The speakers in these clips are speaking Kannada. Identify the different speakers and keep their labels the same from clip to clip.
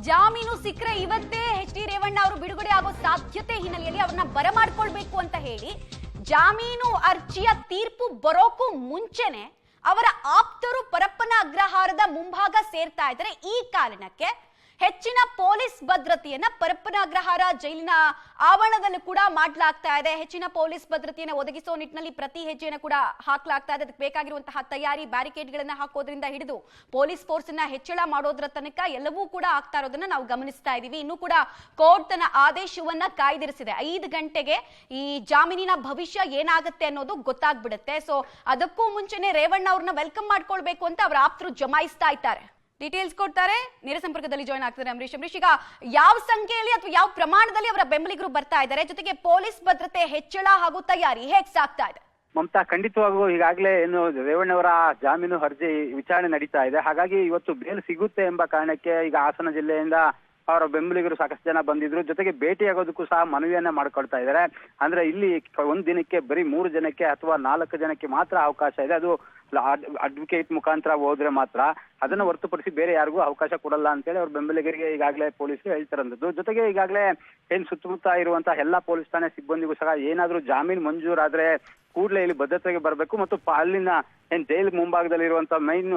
Speaker 1: ಜಾಮೀನು ಸಿಕ್ಕರೆ ಇವತ್ತೇ ಎಚ್ ಡಿ ರೇವಣ್ಣ ಅವರು ಬಿಡುಗಡೆ ಆಗೋ ಸಾಧ್ಯತೆ ಹಿನ್ನೆಲೆಯಲ್ಲಿ ಅವ್ರನ್ನ ಬರಮಾಡ್ಕೊಳ್ಬೇಕು ಅಂತ ಹೇಳಿ ಜಾಮೀನು ಅರ್ಜಿಯ ತೀರ್ಪು ಬರೋಕ್ಕೂ ಮುಂಚೆನೆ ಅವರ ಆಪ್ತರು ಪರಪ್ಪನ ಅಗ್ರಹಾರದ ಮುಂಭಾಗ ಸೇರ್ತಾ ಇದ್ದಾರೆ. ಈ ಕಾರಣಕ್ಕೆ ಹೆಚ್ಚಿನ ಪೊಲೀಸ್ ಭದ್ರತೆಯನ್ನ ಪರಪ್ಪನ ಅಗ್ರಹಾರ ಜೈಲಿನ ಆವರಣದಲ್ಲೂ ಕೂಡ ಮಾಡಲಾಗ್ತಾ ಇದೆ. ಹೆಚ್ಚಿನ ಪೊಲೀಸ್ ಭದ್ರತೆಯನ್ನು ಒದಗಿಸುವ ನಿಟ್ಟಿನಲ್ಲಿ ಪ್ರತಿ ಹೆಜ್ಜೆಯನ್ನು ಕೂಡ ಹಾಕಲಾಗ್ತಾ ಇದೆ. ಅದಕ್ಕೆ ಬೇಕಾಗಿರುವಂತಹ ತಯಾರಿ, ಬ್ಯಾರಿಕೇಡ್ಗಳನ್ನ ಹಾಕೋದ್ರಿಂದ ಹಿಡಿದು ಪೊಲೀಸ್ ಫೋರ್ಸ್ ಅನ್ನ ಹೆಚ್ಚಳ ಮಾಡೋದ್ರ ತನಕ ಎಲ್ಲವೂ ಕೂಡ ಆಗ್ತಾ ಇರೋದನ್ನ ನಾವು ಗಮನಿಸ್ತಾ ಇದೀವಿ. ಇನ್ನು ಕೂಡ ಕೋರ್ಟ್ ತನ್ನ ಆದೇಶವನ್ನ ಕಾಯ್ದಿರಿಸಿದೆ. 5 ಗಂಟೆಗೆ ಈ ಜಾಮೀನಿನ ಭವಿಷ್ಯ ಏನಾಗುತ್ತೆ ಅನ್ನೋದು ಗೊತ್ತಾಗ್ಬಿಡುತ್ತೆ. ಸೊ ಅದಕ್ಕೂ ಮುಂಚೆನೆ ರೇವಣ್ಣ ಅವ್ರನ್ನ ವೆಲ್ಕಮ್ ಮಾಡ್ಕೊಳ್ಬೇಕು ಅಂತ ಅವರ ಆಪ್ತರು ಜಮಾಯಿಸ್ತಾ ಇದ್ದಾರೆ. ಡೀಟೇಲ್ಸ್ ಕೊಡ್ತಾರೆ, ನೇರ ಸಂಪರ್ಕದಲ್ಲಿ ಜಾಯ್ನ್ ಆಗ್ತಾರೆ ಅಂಬರೀಶ್. ಈಗ ಯಾವ ಸಂಖ್ಯೆಯಲ್ಲಿ ಅಥವಾ ಯಾವ ಪ್ರಮಾಣದಲ್ಲಿ ಅವರ ಬೆಂಬಲಿಗರು ಬರ್ತಾ ಇದ್ದಾರೆ, ಜೊತೆಗೆ ಪೊಲೀಸ್ ಭದ್ರತೆ ಹೆಚ್ಚಳ ಹಾಗೂ ತಯಾರಿ ಹೇಗ್ ಸಾಗ್ತಾ ಇದೆ?
Speaker 2: ಮಮತಾ, ಖಂಡಿತವಾಗೂ ಈಗಾಗಲೇ ಏನು ರೇವಣ್ಣವರ ಜಾಮೀನು ಅರ್ಜಿ ವಿಚಾರಣೆ ನಡೀತಾ ಇದೆ. ಹಾಗಾಗಿ ಇವತ್ತು ಬೇಲ್ ಸಿಗುತ್ತೆ ಎಂಬ ಕಾರಣಕ್ಕೆ ಈಗ ಹಾಸನ ಜಿಲ್ಲೆಯಿಂದ ಅವರ ಬೆಂಬಲಿಗರು ಸಾಕಷ್ಟು ಜನ ಬಂದಿದ್ರು. ಜೊತೆಗೆ ಭೇಟಿಯಾಗೋದಕ್ಕೂ ಸಹ ಮನವಿಯನ್ನ ಮಾಡ್ಕೊಳ್ತಾ ಇದ್ದಾರೆ. ಅಂದ್ರೆ ಇಲ್ಲಿ ಒಂದ್ ದಿನಕ್ಕೆ ಬರೀ 3 ಜನಕ್ಕೆ ಅಥವಾ 4 ಜನಕ್ಕೆ ಮಾತ್ರ ಅವಕಾಶ ಇದೆ. ಅದು ಅಡ್ವೊಕೇಟ್ ಮುಖಾಂತರ ಹೋದ್ರೆ ಮಾತ್ರ, ಅದನ್ನ ಹೊರತುಪಡಿಸಿ ಬೇರೆ ಯಾರಿಗೂ ಅವಕಾಶ ಕೊಡಲ್ಲ ಅಂತೇಳಿ ಅವ್ರ ಬೆಂಬಲಿಗರಿಗೆ ಈಗಾಗಲೇ ಪೊಲೀಸರು ಹೇಳ್ತಿರೋದು. ಜೊತೆಗೆ ಈಗಾಗಲೇ ಏನ್ ಸುತ್ತಮುತ್ತ ಇರುವಂತಹ ಎಲ್ಲಾ ಪೊಲೀಸ್ ಠಾಣೆ ಸಿಬ್ಬಂದಿಗೂ ಸಹ ಏನಾದ್ರೂ ಜಾಮೀನು ಮಂಜೂರಾದ್ರೆ ಕೂಡಲೇ ಇಲ್ಲಿ ಭದ್ರತೆಗೆ ಬರಬೇಕು ಮತ್ತು ಅಲ್ಲಿನ ಏನ್ ಜೈಲ್ ಮುಂಭಾಗದಲ್ಲಿ ಇರುವಂತಹ ಮೇನ್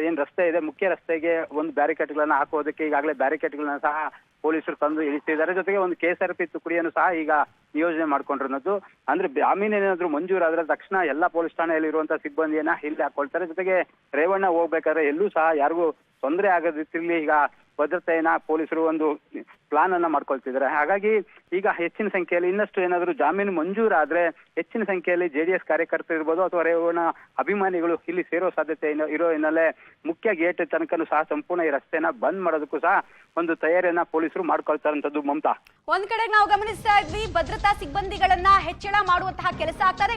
Speaker 2: ಏನ್ ರಸ್ತೆ ಇದೆ, ಮುಖ್ಯ ರಸ್ತೆಗೆ ಒಂದು ಬ್ಯಾರಿಕೇಡ್ಗಳನ್ನ ಹಾಕೋದಕ್ಕೆ ಈಗಾಗಲೇ ಬ್ಯಾರಿಕೇಡ್ಗಳನ್ನ ಸಹ ಪೊಲೀಸರು ತಂದು ಇಳಿಸಿದ್ದಾರೆ. ಜೊತೆಗೆ ಒಂದು KSRP ತುಕಡಿಯನ್ನು ಸಹ ಈಗ ನಿಯೋಜನೆ ಮಾಡ್ಕೊಂಡಿರೋದು. ಅಂದ್ರೆ ಜಾಮೀನು ಏನಾದ್ರು ಮಂಜೂರಾದ್ರೆ ತಕ್ಷಣ ಎಲ್ಲಾ ಪೊಲೀಸ್ ಠಾಣೆಯಲ್ಲಿ ಇರುವಂತಹ ಸಿಬ್ಬಂದಿಯನ್ನ ಇಲ್ಲಿ ಹಾಕೊಳ್ತಾರೆ. ಜೊತೆಗೆ ರೇವಣ್ಣ ಹೋಗ್ಬೇಕಾದ್ರೆ ಎಲ್ಲೂ ಸಹ ಯಾರಿಗೂ ತೊಂದರೆ ಆಗದಿರ್ಲಿ ಈಗ ಭದ್ರತೆಯನ್ನ ಪೊಲೀಸರು ಒಂದು ಪ್ಲಾನ್ ಅನ್ನ ಮಾಡ್ಕೊಳ್ತಿದ್ದಾರೆ. ಹಾಗಾಗಿ ಈಗ ಹೆಚ್ಚಿನ ಸಂಖ್ಯೆಯಲ್ಲಿ ಇನ್ನಷ್ಟು ಏನಾದ್ರು ಜಾಮೀನು ಮಂಜೂರಾದ್ರೆ ಹೆಚ್ಚಿನ ಸಂಖ್ಯೆಯಲ್ಲಿ JDS ಕಾರ್ಯಕರ್ತರು ಇರ್ಬೋದು ಅಥವಾ ರೇವಣ್ಣ ಅಭಿಮಾನಿಗಳು ಇಲ್ಲಿ ಸೇರೋ ಸಾಧ್ಯತೆ ಇರೋ ಹಿನ್ನೆಲೆ ಮುಖ್ಯ ಗೇಟ್ ತನಕನೂ ಸಹ ಸಂಪೂರ್ಣ ಈ ರಸ್ತೆನ ಬಂದ್ ಮಾಡೋದಕ್ಕೂ ಸಹ ಒಂದು ತಯಾರಿಯನ್ನ ಪೊಲೀಸರು ಮಾಡ್ಕೊಳ್ತಾರಂತದ್ದು. ಮಮತಾ,
Speaker 1: ಒಂದ್ ಕಡೆ ನಾವು ಗಮನಿಸ್ತಾ ಇದ್ವಿ ಭದ್ರತಾ ಸಿಬ್ಬಂದಿಗಳನ್ನ ಹೆಚ್ಚಳ ಮಾಡುವಂತಹ ಕೆಲಸ ಆಗ್ತದೆ.